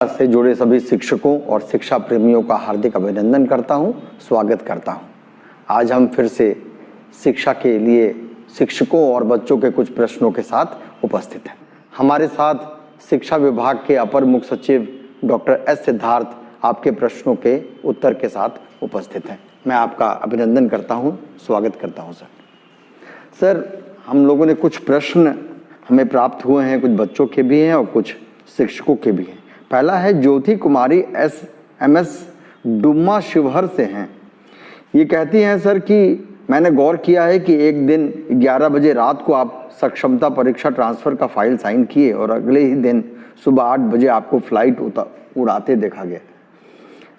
से जुड़े सभी शिक्षकों और शिक्षा प्रेमियों का हार्दिक अभिनंदन करता हूं, स्वागत करता हूं। आज हम फिर से शिक्षा के लिए शिक्षकों और बच्चों के कुछ प्रश्नों के साथ उपस्थित हैं। हमारे साथ शिक्षा विभाग के अपर मुख्य सचिव डॉक्टर एस सिद्धार्थ आपके प्रश्नों के उत्तर के साथ उपस्थित हैं। मैं आपका अभिनंदन करता हूं, स्वागत करता हूं सर, हम लोगों ने कुछ प्रश्न हमें प्राप्त हुए हैं, कुछ बच्चों के भी हैं और कुछ शिक्षकों के भी हैं। पहला है ज्योति कुमारी MS डुम्मा शिवहर से हैं। ये कहती हैं सर कि मैंने गौर किया है कि एक दिन 11 बजे रात को आप सक्षमता परीक्षा ट्रांसफर का फाइल साइन किए और अगले ही दिन सुबह 8 बजे आपको फ्लाइट उड़ाते देखा गया।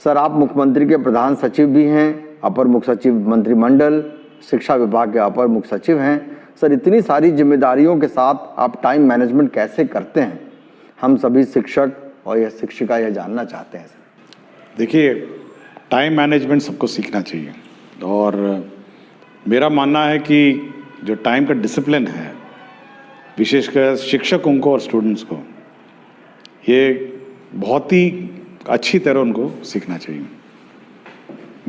सर, आप मुख्यमंत्री के प्रधान सचिव भी हैं, अपर मुख्य सचिव मंत्रिमंडल, शिक्षा विभाग के अपर मुख्य सचिव हैं। सर, इतनी सारी जिम्मेदारियों के साथ आप टाइम मैनेजमेंट कैसे करते हैं? हम सभी शिक्षक और यह शिक्षिका यह जानना चाहते हैं सर। देखिए, टाइम मैनेजमेंट सबको सीखना चाहिए और मेरा मानना है कि जो टाइम का डिसिप्लिन है, विशेषकर शिक्षकों को और स्टूडेंट्स को, ये बहुत ही अच्छी तरह उनको सीखना चाहिए।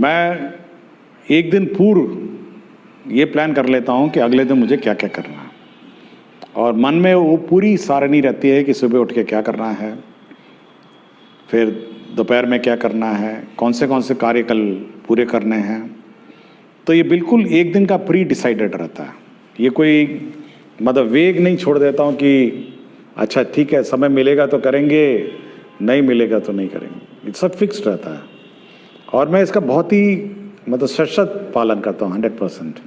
मैं एक दिन पूर्व ये प्लान कर लेता हूँ कि अगले दिन मुझे क्या क्या करना है और मन में वो पूरी सारणी रहती है कि सुबह उठ के क्या करना है, फिर दोपहर में क्या करना है, कौन से कार्य कल पूरे करने हैं। तो ये बिल्कुल एक दिन का प्री डिसाइडेड रहता है। ये कोई मतलब वेग नहीं छोड़ देता हूँ कि अच्छा ठीक है, समय मिलेगा तो करेंगे, नहीं मिलेगा तो नहीं करेंगे। ये सब फिक्स्ड रहता है और मैं इसका बहुत ही मतलब सशक्त पालन करता हूँ, 100%।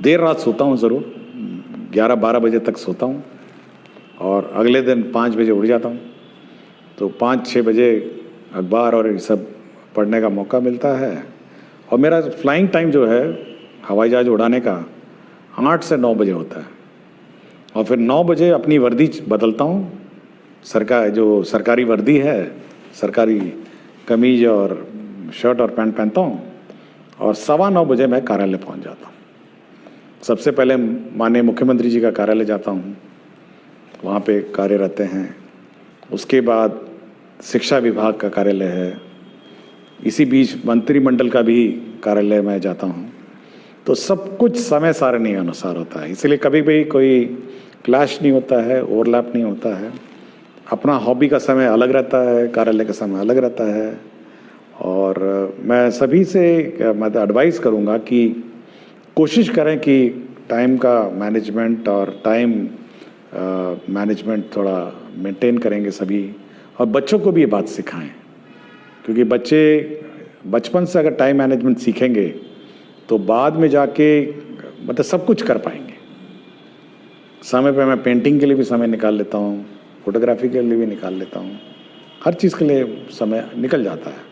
देर रात सोता हूँ ज़रूर, 11-12 बजे तक सोता हूँ और अगले दिन 5 बजे उठ जाता हूँ। तो 5-6 बजे अखबार और ये सब पढ़ने का मौका मिलता है और मेरा फ्लाइंग टाइम जो है हवाई जहाज उड़ाने का 8 से 9 बजे होता है और फिर 9 बजे अपनी वर्दी बदलता हूँ। जो सरकारी वर्दी है, सरकारी कमीज और शर्ट और पैंट पहनता हूँ और 9:15 बजे मैं कार्यालय पहुँच जाता हूँ। सबसे पहले माननीय मुख्यमंत्री जी का कार्यालय जाता हूँ, वहाँ पे कार्य रहते हैं। उसके बाद शिक्षा विभाग का कार्यालय है, इसी बीच मंत्रिमंडल का भी कार्यालय में जाता हूँ। तो सब कुछ समय सारणी अनुसार होता है, इसलिए कभी भी कोई क्लैश नहीं होता है, ओवरलैप नहीं होता है। अपना हॉबी का समय अलग रहता है, कार्यालय का समय अलग रहता है। और मैं सभी से मैं एडवाइस करूँगा कि कोशिश करें कि टाइम का मैनेजमेंट और टाइम मैनेजमेंट थोड़ा मेंटेन करेंगे सभी, और बच्चों को भी ये बात सिखाएं, क्योंकि बच्चे बचपन से अगर टाइम मैनेजमेंट सीखेंगे तो बाद में जाके मतलब सब कुछ कर पाएंगे। समय पे मैं पेंटिंग के लिए भी समय निकाल लेता हूँ, फोटोग्राफी के लिए भी निकाल लेता हूँ, हर चीज़ के लिए समय निकल जाता है।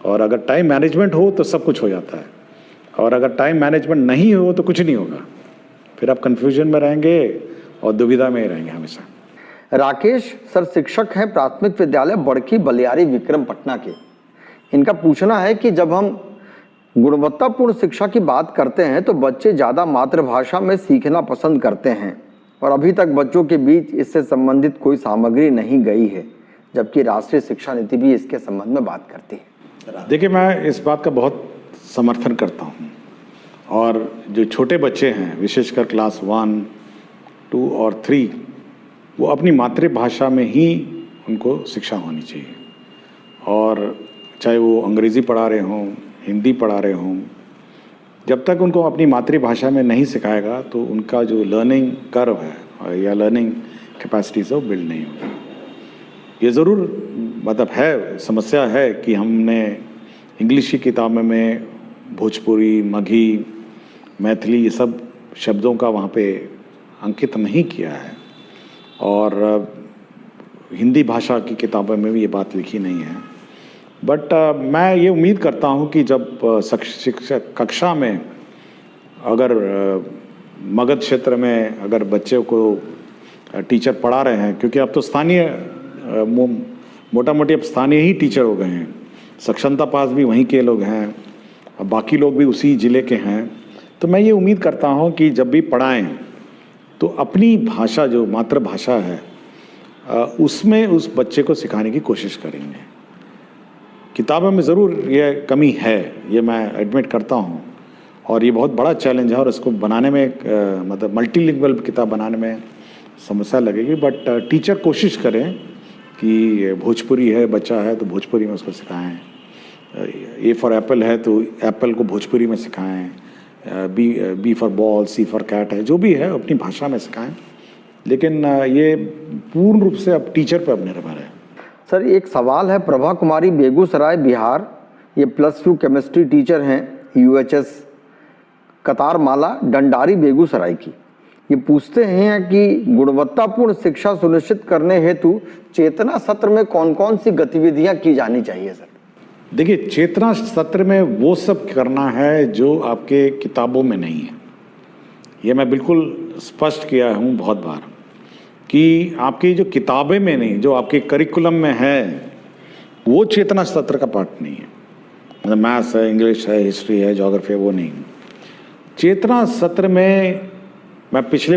और अगर टाइम मैनेजमेंट हो तो सब कुछ हो जाता है, और अगर टाइम मैनेजमेंट नहीं हो तो कुछ नहीं होगा। फिर आप कंफ्यूजन में रहेंगे और दुविधा में ही रहेंगे हमेशा। राकेश सर शिक्षक हैं प्राथमिक विद्यालय बड़की बलियारी विक्रमपटना के। इनका पूछना है कि जब हम गुणवत्तापूर्ण शिक्षा की बात करते हैं तो बच्चे ज़्यादा मातृभाषा में सीखना पसंद करते हैं और अभी तक बच्चों के बीच इससे संबंधित कोई सामग्री नहीं गई है, जबकि राष्ट्रीय शिक्षा नीति भी इसके संबंध में बात करती है। देखिए, मैं इस बात का बहुत समर्थन करता हूँ और जो छोटे बच्चे हैं, विशेषकर क्लास 1, 2 और 3, वो अपनी मातृभाषा में ही उनको शिक्षा होनी चाहिए। और चाहे वो अंग्रेज़ी पढ़ा रहे हों, हिंदी पढ़ा रहे हों, जब तक उनको अपनी मातृभाषा में नहीं सिखाएगा तो उनका जो लर्निंग कर्व है या लर्निंग कैपेसिटीज है वो बिल्ड नहीं होगी। ये ज़रूर मतलब है, समस्या है कि हमने इंग्लिश की किताबों में भोजपुरी, मगही, मैथिली ये सब शब्दों का वहाँ पे अंकित नहीं किया है, और हिंदी भाषा की किताबों में भी ये बात लिखी नहीं है। बट मैं ये उम्मीद करता हूँ कि जब शिक्षक कक्षा में अगर मगध क्षेत्र में अगर बच्चे को टीचर पढ़ा रहे हैं, क्योंकि अब तो स्थानीय मोटा मोटी अब स्थानीय ही टीचर हो गए हैं, सक्षमता पास भी वहीं के लोग हैं और बाकी लोग भी उसी ज़िले के हैं, तो मैं ये उम्मीद करता हूँ कि जब भी पढ़ाएं तो अपनी भाषा जो मातृभाषा है उसमें उस बच्चे को सिखाने की कोशिश करेंगे। किताबों में ज़रूर ये कमी है, ये मैं एडमिट करता हूँ, और ये बहुत बड़ा चैलेंज है, और इसको बनाने में मतलब मल्टीलिंगुअल किताब बनाने में समस्या लगेगी। बट टीचर कोशिश करें कि भोजपुरी है, बच्चा है तो भोजपुरी में उसको सिखाएं, ए फॉर एप्पल है तो एप्पल को भोजपुरी में सिखाएं, B for ball, C for cat है, जो भी है अपनी भाषा में सिखाएं। लेकिन ये पूर्ण रूप से अब टीचर पर अब निर्भर है। सर, एक सवाल है, प्रभा कुमारी, बेगूसराय, बिहार, ये +2 केमिस्ट्री टीचर हैं, UHS कतार माला डंडारी बेगूसराय की। ये पूछते हैं कि गुणवत्तापूर्ण शिक्षा सुनिश्चित करने हेतु चेतना सत्र में कौन कौन सी गतिविधियां की जानी चाहिए सर? देखिए, चेतना सत्र में वो सब करना है जो आपके किताबों में नहीं है। ये मैं बिल्कुल स्पष्ट किया हूँ बहुत बार कि आपकी जो किताबें में नहीं, जो आपके करिकुलम में है, वो चेतना सत्र का पार्ट नहीं है। मतलब मैथ्स है, इंग्लिश है, हिस्ट्री है, ज्योग्राफी है, वो नहीं। चेतना सत्र में मैं पिछले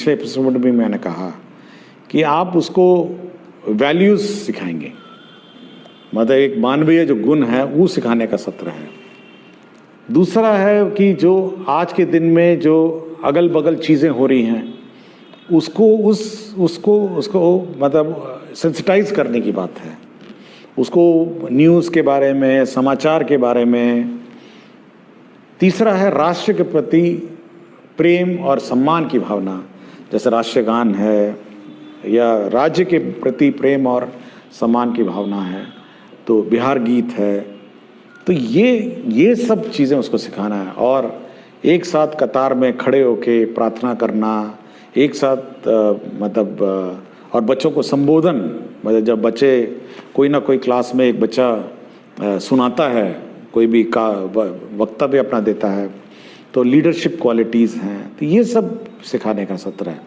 एपिसोड में भी मैंने कहा कि आप उसको वैल्यूज़ सिखाएंगे, मतलब एक मानवीय जो गुण है वो सिखाने का सत्र है। दूसरा है कि जो आज के दिन में जो अगल बगल चीज़ें हो रही हैं उसको मतलब सेंसिटाइज करने की बात है, उसको न्यूज़ के बारे में, समाचार के बारे में। तीसरा है राष्ट्र के प्रति प्रेम और सम्मान की भावना, जैसे राष्ट्रीय गान है या राज्य के प्रति प्रेम और सम्मान की भावना है, तो बिहार गीत है। तो ये सब चीज़ें उसको सिखाना है, और एक साथ कतार में खड़े होके प्रार्थना करना, एक साथ और बच्चों को संबोधन, मतलब जब बच्चे कोई ना कोई क्लास में एक बच्चा सुनाता है, कोई भी का वक्तव्य अपना देता है, तो लीडरशिप क्वालिटीज़ हैं, तो ये सब सिखाने का सत्र है।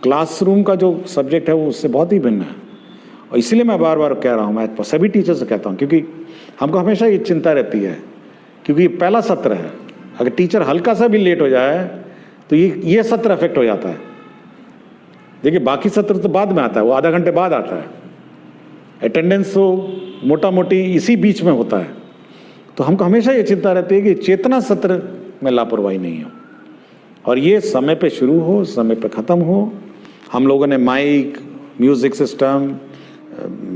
क्लासरूम का जो सब्जेक्ट है वो उससे बहुत ही भिन्न है, और इसलिए मैं बार बार कह रहा हूँ, मैं सभी टीचर से कहता हूँ, क्योंकि हमको हमेशा ये चिंता रहती है, क्योंकि ये पहला सत्र है। अगर टीचर हल्का सा भी लेट हो जाए तो ये सत्र अफेक्ट हो जाता है। देखिए, बाकी सत्र तो बाद में आता है, वो आधा घंटे बाद आता है, अटेंडेंस तो मोटा मोटी इसी बीच में होता है। तो हमको हमेशा ये चिंता रहती है कि चेतना सत्र में लापरवाही नहीं हो, और ये समय पे शुरू हो, समय पे ख़त्म हो। हम लोगों ने माइक, म्यूज़िक सिस्टम,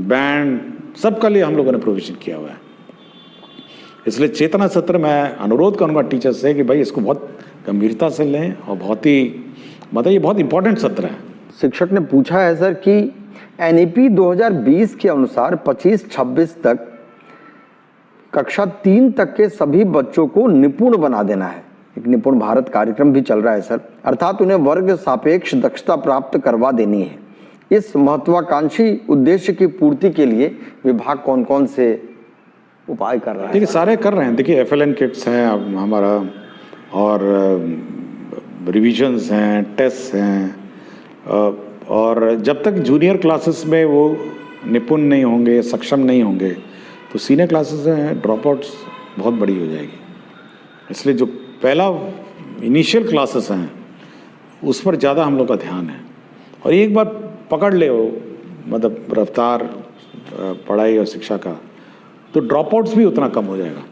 बैंड, सबका लिए हम लोगों ने प्रोविज़न किया हुआ है। इसलिए चेतना सत्र मैं अनुरोध करूँगा टीचर से कि भाई इसको बहुत गंभीरता से लें, और बहुत ही मतलब ये बहुत इंपॉर्टेंट सत्र है। शिक्षक ने पूछा है सर कि NEP 2020 के अनुसार 25-26 तक कक्षा 3 तक के सभी बच्चों को निपुण बना देना है। एक निपुण भारत कार्यक्रम भी चल रहा है सर, अर्थात उन्हें वर्ग सापेक्ष दक्षता प्राप्त करवा देनी है। इस महत्वाकांक्षी उद्देश्य की पूर्ति के लिए विभाग कौन कौन से उपाय कर रहा है? देखिए, सारे कर रहे हैं। देखिए, FLN किट्स हैं अब हमारा, और रिविजन्स हैं, टेस्ट हैं, और जब तक जूनियर क्लासेस में वो निपुण नहीं होंगे, सक्षम नहीं होंगे, तो सीनियर क्लासेस हैं, ड्रॉप आउट्स बहुत बड़ी हो जाएगी। इसलिए जो पहला इनिशियल क्लासेस हैं उस पर ज़्यादा हम लोग का ध्यान है, और एक बार पकड़ ले वो मतलब रफ्तार पढ़ाई और शिक्षा का, तो ड्रॉप आउट्स भी उतना कम हो जाएगा।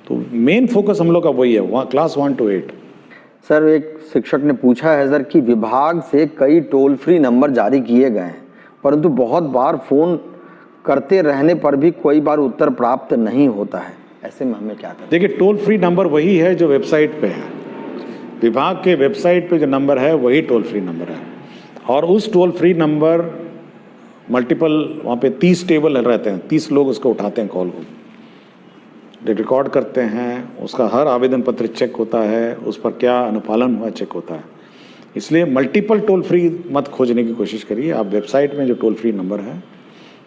तो मेन फोकस हम लोग का वही है, वहाँ क्लास 1 to 8। सर, एक शिक्षक ने पूछा है सर कि विभाग से कई टोल फ्री नंबर जारी किए गए हैं, परंतु बहुत बार फ़ोन करते रहने पर भी कोई बार उत्तर प्राप्त नहीं होता है, ऐसे में हमें क्या करें? देखिए, टोल फ्री नंबर वही है जो वेबसाइट पे है, विभाग के वेबसाइट पे जो नंबर है वही टोल फ्री नंबर है, और उस टोल फ्री नंबर मल्टीपल वहाँ पे 30 टेबल रहते हैं, 30 लोग उसको उठाते हैं, कॉल को रिकॉर्ड करते हैं, उसका हर आवेदन पत्र चेक होता है, उस पर क्या अनुपालन हुआ चेक होता है। इसलिए मल्टीपल टोल फ्री मत खोजने की कोशिश करिए, आप वेबसाइट में जो टोल फ्री नंबर है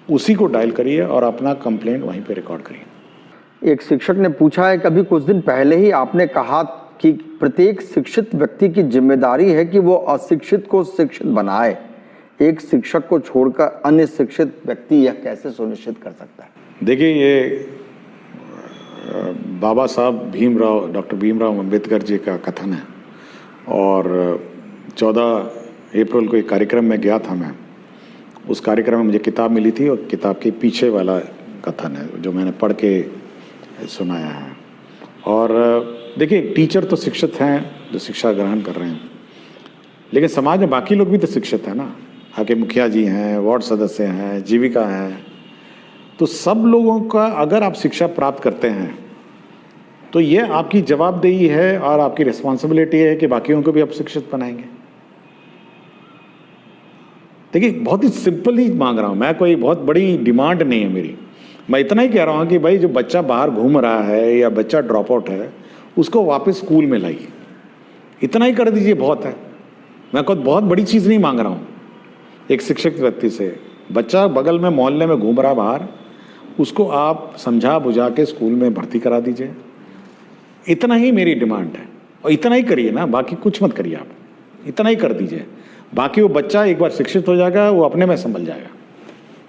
उसी को डायल करिए और अपना कंप्लेंट वहीं पे रिकॉर्ड करिए। एक शिक्षक ने पूछा है, कभी कुछ दिन पहले ही आपने कहा कि प्रत्येक शिक्षित व्यक्ति की जिम्मेदारी है कि वो अशिक्षित को शिक्षित बनाए, एक शिक्षक को छोड़कर अन्य शिक्षित व्यक्ति यह कैसे सुनिश्चित कर सकता है? देखिए, ये बाबा साहब डॉक्टर भीमराव अम्बेडकर जी का कथन है, और 14 अप्रैल को एक कार्यक्रम में गया था मैं, उस कार्यक्रम में मुझे किताब मिली थी और किताब के पीछे वाला कथन है जो मैंने पढ़ के सुनाया है। और देखिए, टीचर तो शिक्षित हैं जो शिक्षा ग्रहण कर रहे हैं, लेकिन समाज में बाकी लोग भी तो शिक्षित हैं ना। आपके मुखिया जी हैं, वार्ड सदस्य हैं, जीविका हैं, तो सब लोगों का अगर आप शिक्षा प्राप्त करते हैं तो ये आपकी जवाबदेही है और आपकी रिस्पॉन्सिबिलिटी है कि बाकियों को भी आप शिक्षित बनाएंगे। देखिए, बहुत ही सिंपल ही मांग रहा हूँ मैं, कोई बहुत बड़ी डिमांड नहीं है मेरी। मैं इतना ही कह रहा हूँ कि भाई जो बच्चा बाहर घूम रहा है या बच्चा ड्रॉप आउट है उसको वापस स्कूल में लाइए, इतना ही कर दीजिए, बहुत है। मैं कोई बहुत बड़ी चीज़ नहीं मांग रहा हूँ एक शिक्षित व्यक्ति से। बच्चा बगल में मोहल्ले में घूम रहा बाहर, उसको आप समझा बुझा के स्कूल में भर्ती करा दीजिए, इतना ही मेरी डिमांड है। और इतना ही करिए ना, बाकी कुछ मत करिए, आप इतना ही कर दीजिए। बाकी वो बच्चा एक बार शिक्षित हो जाएगा, वो अपने में संभल जाएगा।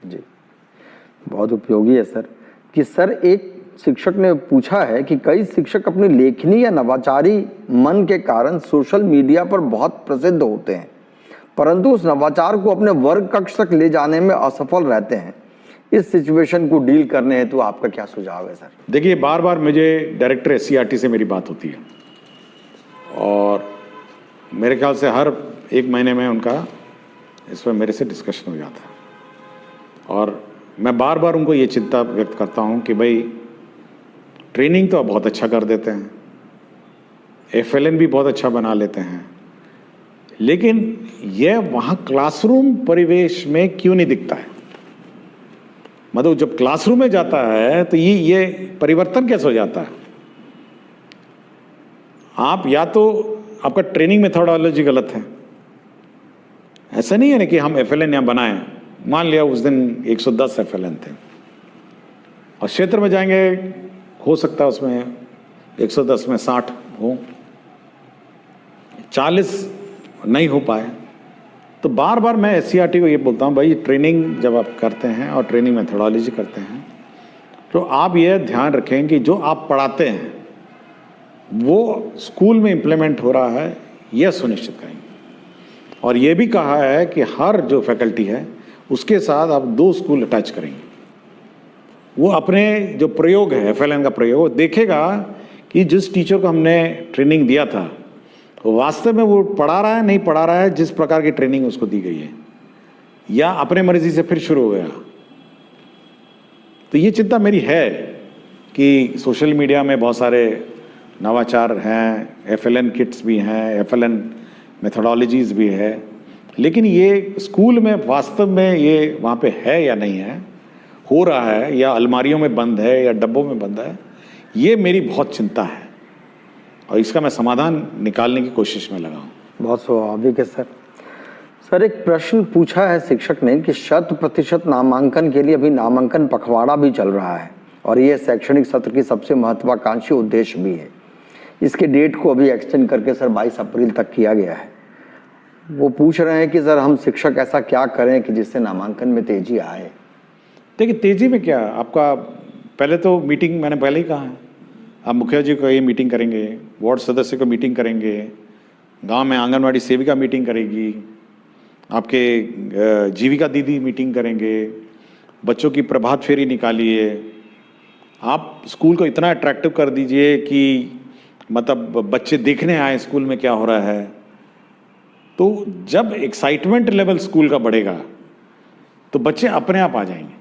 जी, बहुत उपयोगी है सर। कि सर, एक शिक्षक ने पूछा है कि कई शिक्षक अपनी लेखनी या नवाचारी मन के कारण सोशल मीडिया पर बहुत प्रसिद्ध होते हैं, परंतु उस नवाचार को अपने वर्ग कक्ष तक ले जाने में असफल रहते हैं। इस सिचुएशन को डील करने हेतु तो आपका क्या सुझाव है सर? देखिए, बार बार मुझे डायरेक्टर SCERT से मेरी बात होती है और मेरे ख्याल से हर एक महीने में उनका इस पर मेरे से डिस्कशन हो जाता है। और मैं बार बार उनको ये चिंता व्यक्त करता हूँ कि भाई ट्रेनिंग तो बहुत अच्छा कर देते हैं, FLN भी बहुत अच्छा बना लेते हैं, लेकिन यह वहाँ क्लासरूम परिवेश में क्यों नहीं दिखता है? मतलब जब क्लासरूम में जाता है तो ये परिवर्तन कैसे हो जाता है? आप या तो आपका ट्रेनिंग मेथोडोलॉजी गलत है। ऐसा नहीं है ना कि हम FLN यहाँ बनाएं, मान लिया उस दिन 110 FLN थे और क्षेत्र में जाएंगे, हो सकता है उसमें 110 में 60 हो, 40 नहीं हो पाए। तो बार बार मैं SCERT को ये बोलता हूँ, भाई ट्रेनिंग जब आप करते हैं और ट्रेनिंग मेथोडोलॉजी करते हैं तो आप ये ध्यान रखें कि जो आप पढ़ाते हैं वो स्कूल में इम्प्लीमेंट हो रहा है, यह सुनिश्चित करेंगे। और ये भी कहा है कि हर जो फैकल्टी है उसके साथ आप 2 स्कूल अटैच करेंगे। वो अपने जो प्रयोग है FLN का प्रयोग देखेगा कि जिस टीचर को हमने ट्रेनिंग दिया था तो वास्तव में वो पढ़ा रहा है, नहीं पढ़ा रहा है जिस प्रकार की ट्रेनिंग उसको दी गई है, या अपने मर्जी से फिर शुरू हो गया। तो ये चिंता मेरी है कि सोशल मीडिया में बहुत सारे नवाचार हैं, FLN किट्स भी हैं, FLN मेथोडोलॉजीज भी है, लेकिन ये स्कूल में वास्तव में ये वहाँ पे है या नहीं है, हो रहा है या अलमारियों में बंद है या डब्बों में बंद है, ये मेरी बहुत चिंता है और इसका मैं समाधान निकालने की कोशिश में लगा हूँ। बहुत स्वाभाविक है सर। सर, एक प्रश्न पूछा है शिक्षक ने कि 100% नामांकन के लिए अभी नामांकन पखवाड़ा भी चल रहा है और ये शैक्षणिक सत्र की सबसे महत्वाकांक्षी उद्देश्य भी है। इसके डेट को अभी एक्सटेंड करके सर 22 अप्रैल तक किया गया है। वो पूछ रहे हैं कि सर हम शिक्षक ऐसा क्या करें कि जिससे नामांकन में तेजी आए? देखिए, तेजी में क्या, आपका पहले तो मीटिंग, मैंने पहले ही कहा है, आप मुखिया जी को ये मीटिंग करेंगे, वार्ड सदस्य को मीटिंग करेंगे, गांव में आंगनवाड़ी सेविका मीटिंग करेगी, आपके जीविका दीदी मीटिंग करेंगे, बच्चों की प्रभात फेरी निकालिए। आप स्कूल को इतना अट्रैक्टिव कर दीजिए कि मतलब बच्चे देखने आए स्कूल में क्या हो रहा है। तो जब एक्साइटमेंट लेवल स्कूल का बढ़ेगा तो बच्चे अपने आप आ जाएंगे।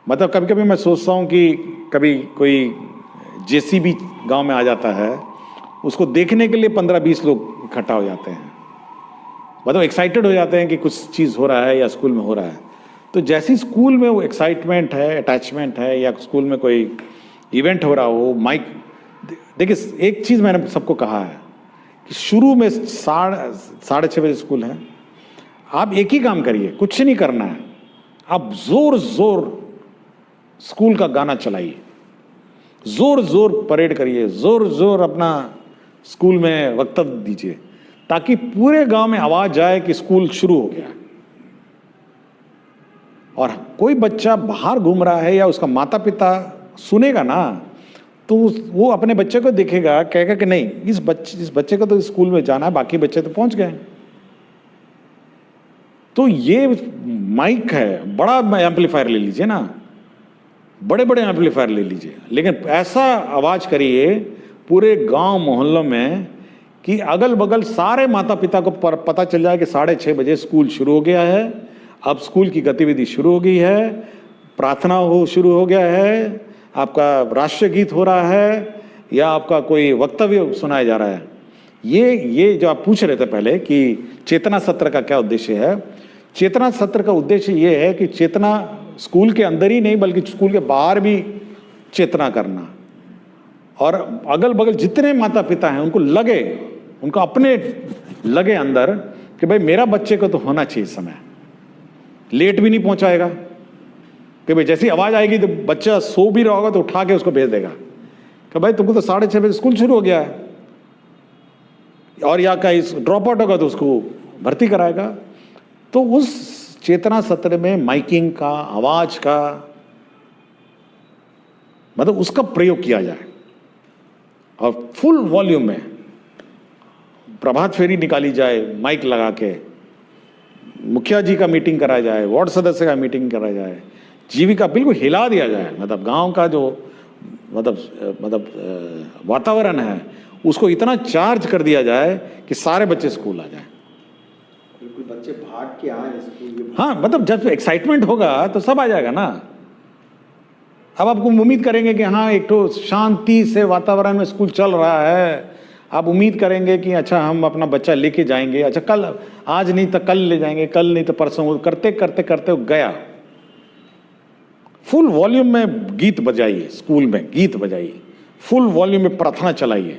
मतलब कभी कभी मैं सोचता हूँ कि कभी कोई JCB गांव में आ जाता है, उसको देखने के लिए 15-20 लोग इकट्ठा हो जाते हैं, मतलब एक्साइटेड हो जाते हैं कि कुछ चीज़ हो रहा है या स्कूल में हो रहा है। तो जैसी स्कूल में वो एक्साइटमेंट है, अटैचमेंट है, या स्कूल में कोई इवेंट हो रहा हो, माइक, देखिए एक चीज़ मैंने सबको कहा है कि शुरू में 6:30 बजे स्कूल है, आप एक ही काम करिए, कुछ नहीं करना है, आप जोर जोर स्कूल का गाना चलाइए, जोर जोर परेड करिए, जोर जोर अपना स्कूल में वक्तव्य दीजिए, ताकि पूरे गांव में आवाज जाए कि स्कूल शुरू हो गया। और कोई बच्चा बाहर घूम रहा है या उसका माता पिता सुनेगा ना, तो वो अपने बच्चे को देखेगा, कहेगा कि नहीं, इस बच्चे को तो स्कूल में जाना है, बाकी बच्चे तो पहुंच गए। तो ये माइक है, बड़ा एम्पलीफायर ले लीजिए ना, बड़े बड़े एम्पलीफायर ले लीजिए, लेकिन ऐसा आवाज करिए पूरे गांव मोहल्लों में कि अगल बगल सारे माता पिता को पता चल जाए कि 6:30 बजे स्कूल शुरू हो गया है, अब स्कूल की गतिविधि शुरू हो गई है, प्रार्थना शुरू हो गया है, आपका राष्ट्रीय गीत हो रहा है या आपका कोई वक्तव्य सुनाया जा रहा है। ये जो आप पूछ रहे थे पहले कि चेतना सत्र का क्या उद्देश्य है, चेतना सत्र का उद्देश्य ये है कि चेतना स्कूल के अंदर ही नहीं बल्कि स्कूल के बाहर भी चेतना करना, और अगल बगल जितने माता पिता हैं उनको लगे, उनको अपने लगे अंदर कि भाई मेरा बच्चे को तो होना चाहिए समय, लेट भी नहीं पहुंचाएगा, कि भाई जैसी आवाज आएगी तो बच्चा सो भी रहा होगा तो उठा के उसको भेज देगा कि भाई तुमको तो 6:30 बजे स्कूल शुरू हो गया है, और या कहीं ड्रॉप आउट होगा तो उसको भर्ती कराएगा। तो उस चेतना सत्र में माइकिंग का, आवाज का, मतलब उसका प्रयोग किया जाए और फुल वॉल्यूम में प्रभात फेरी निकाली जाए, माइक लगा के मुखिया जी का मीटिंग कराया जाए, वार्ड सदस्य का मीटिंग कराया जाए, जीविका बिल्कुल हिला दिया जाए, मतलब गांव का जो मतलब वातावरण है उसको इतना चार्ज कर दिया जाए कि सारे बच्चे स्कूल आ जाएं, बिल्कुल बच्चे भाग के आए स्कूल। हाँ, मतलब जब एक्साइटमेंट होगा तो सब आ जाएगा ना। अब आपको उम्मीद करेंगे कि हाँ एक तो शांति से वातावरण में स्कूल चल रहा है, आप उम्मीद करेंगे कि अच्छा हम अपना बच्चा लेके जाएंगे, अच्छा कल, आज नहीं तो कल ले जाएंगे, कल नहीं तो परसों, करते करते करते गया। फुल वॉल्यूम में गीत बजाइए, स्कूल में गीत बजाइए, फुल वॉल्यूम में प्रार्थना चलाइए,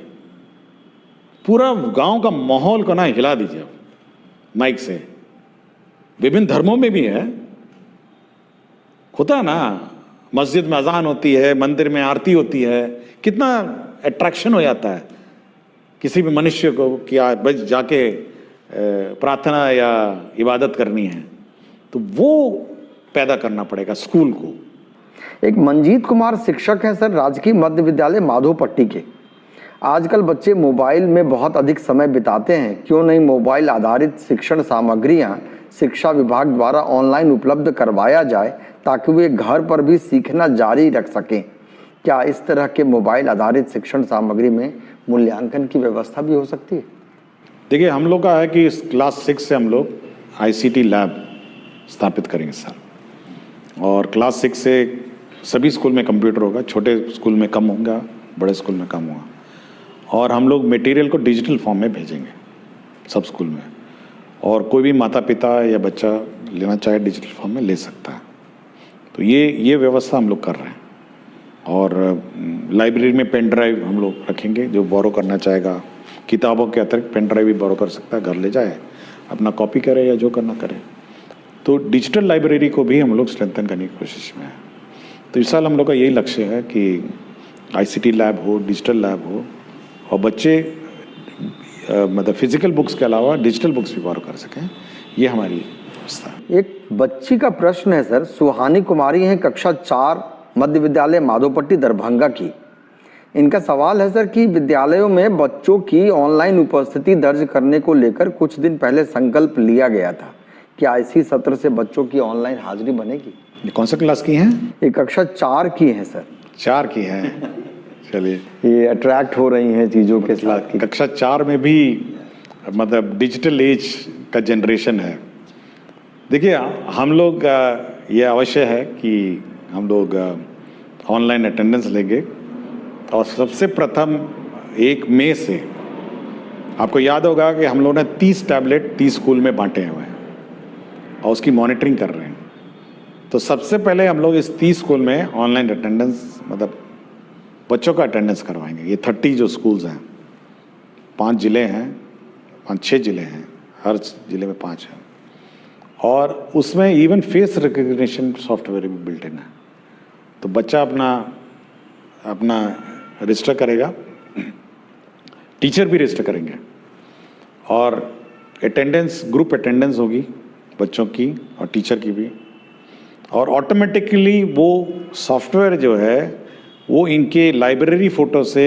पूरा गांव का माहौल को ना हिला दीजिए माइक से। विभिन्न धर्मों में भी है, होता है ना, मस्जिद में अजान होती है, मंदिर में आरती होती है, कितना अट्रैक्शन हो जाता है किसी भी मनुष्य को कि बस जाके प्रार्थना या इबादत करनी है, तो वो पैदा करना पड़ेगा स्कूल को। एक मंजीत कुमार शिक्षक हैं सर, राजकीय मध्य विद्यालय माधोपट्टी के। आजकल बच्चे मोबाइल में बहुत अधिक समय बिताते हैं, क्यों नहीं मोबाइल आधारित शिक्षण सामग्रियां शिक्षा विभाग द्वारा ऑनलाइन उपलब्ध करवाया जाए ताकि वे घर पर भी सीखना जारी रख सकें। क्या इस तरह के मोबाइल आधारित शिक्षण सामग्री में मूल्यांकन की व्यवस्था भी हो सकती है? देखिए, हम लोग का है कि इस क्लास 6 से हम लोग ICT लैब स्थापित करेंगे सर, और क्लास 6 से सभी स्कूल में कंप्यूटर होगा, छोटे स्कूल में कम होगा, बड़े स्कूल में कम होगा, और हम लोग मटेरियल को डिजिटल फॉर्म में भेजेंगे सब स्कूल में, और कोई भी माता पिता या बच्चा लेना चाहे डिजिटल फॉर्म में ले सकता है। तो ये व्यवस्था हम लोग कर रहे हैं, और लाइब्रेरी में पेन ड्राइव हम लोग रखेंगे, जो बोरो करना चाहेगा किताबों के अतिरिक्त पेन ड्राइव भी बोरो कर सकता है, घर ले जाए अपना कॉपी करे या जो करना करे। तो डिजिटल लाइब्रेरी को भी हम लोग स्ट्रेंथन करने की कोशिश में है। तो इस साल हम लोग का यही लक्ष्य है कि ICT लैब हो, डिजिटल लैब हो, और बच्चे मतलब फिजिकल बुक्स के अलावा डिजिटल बुक्स भी बोरो कर सकें, ये हमारी व्यवस्था है। एक बच्ची का प्रश्न है सर, सुहानी कुमारी हैं, कक्षा 4 मध्य विद्यालय माधोपट्टी दरभंगा की। इनका सवाल है सर कि विद्यालयों में बच्चों की ऑनलाइन उपस्थिति दर्ज करने को लेकर कुछ दिन पहले संकल्प लिया गया था, क्या इसी सत्र से बच्चों की ऑनलाइन हाजिरी बनेगी? ये कौन सा क्लास की हैं? ये कक्षा 4 की है सर। 4 की हैं, चलिए, ये अट्रैक्ट हो रही हैं चीज़ों के साथ। कक्षा 4 में भी मतलब डिजिटल एज का जनरेशन है। देखिए, हम लोग ये अवश्य है कि हम लोग ऑनलाइन अटेंडेंस लेंगे, और सबसे प्रथम 1 मई से आपको याद होगा कि हम लोगों ने 30 टैबलेट 30 स्कूल में बांटे हुए हैं और उसकी मॉनिटरिंग कर रहे हैं। तो सबसे पहले हम लोग इस 30 स्कूल में ऑनलाइन अटेंडेंस, मतलब बच्चों का अटेंडेंस करवाएंगे। ये 30 जो स्कूल्स हैं, 5 जिले हैं, 5-6 जिले हैं, हर जिले में 5 हैं, और उसमें इवन फेस रिकग्निशन सॉफ्टवेयर भी बिल्ट इन है। तो बच्चा अपना रजिस्टर करेगा, टीचर भी रजिस्टर करेंगे, और अटेंडेंस, ग्रुप अटेंडेंस होगी बच्चों की और टीचर की भी, और ऑटोमेटिकली वो सॉफ्टवेयर जो है वो इनके लाइब्रेरी फ़ोटो से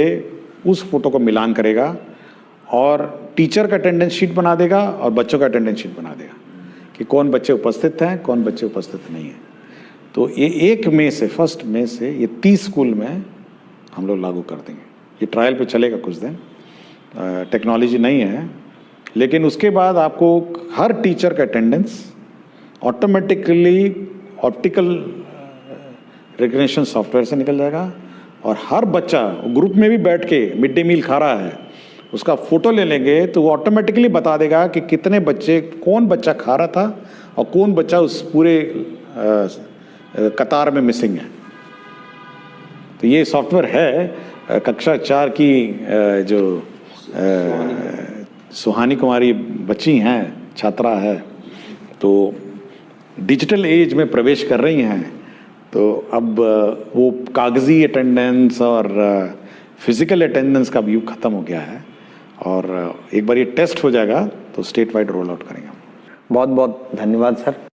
उस फोटो को मिलान करेगा और टीचर का अटेंडेंस शीट बना देगा और बच्चों का अटेंडेंस शीट बना देगा। कि कौन बच्चे उपस्थित हैं, कौन बच्चे उपस्थित नहीं हैं। तो ये 1 मई से 1 मई से ये 30 स्कूल में हम लोग लागू कर देंगे। ये ट्रायल पे चलेगा कुछ दिन, टेक्नोलॉजी नहीं है, लेकिन उसके बाद आपको हर टीचर का attendance automatically optical recognition software से निकल जाएगा और हर बच्चा ग्रुप में भी बैठ के मिड डे मील खा रहा है, उसका फोटो ले लेंगे तो वो ऑटोमेटिकली बता देगा कि कितने बच्चे, कौन बच्चा खा रहा था और कौन बच्चा उस पूरे कतार में मिसिंग है। तो ये सॉफ्टवेयर है। कक्षा 4 की जो सुहानी कुमारी बच्ची हैं, छात्रा है, तो डिजिटल एज में प्रवेश कर रही हैं, तो अब वो कागजी अटेंडेंस और फिजिकल अटेंडेंस का भी युग खत्म हो गया है और एक बार ये टेस्ट हो जाएगा तो स्टेट वाइड रोल आउट करेंगे। बहुत बहुत धन्यवाद सर।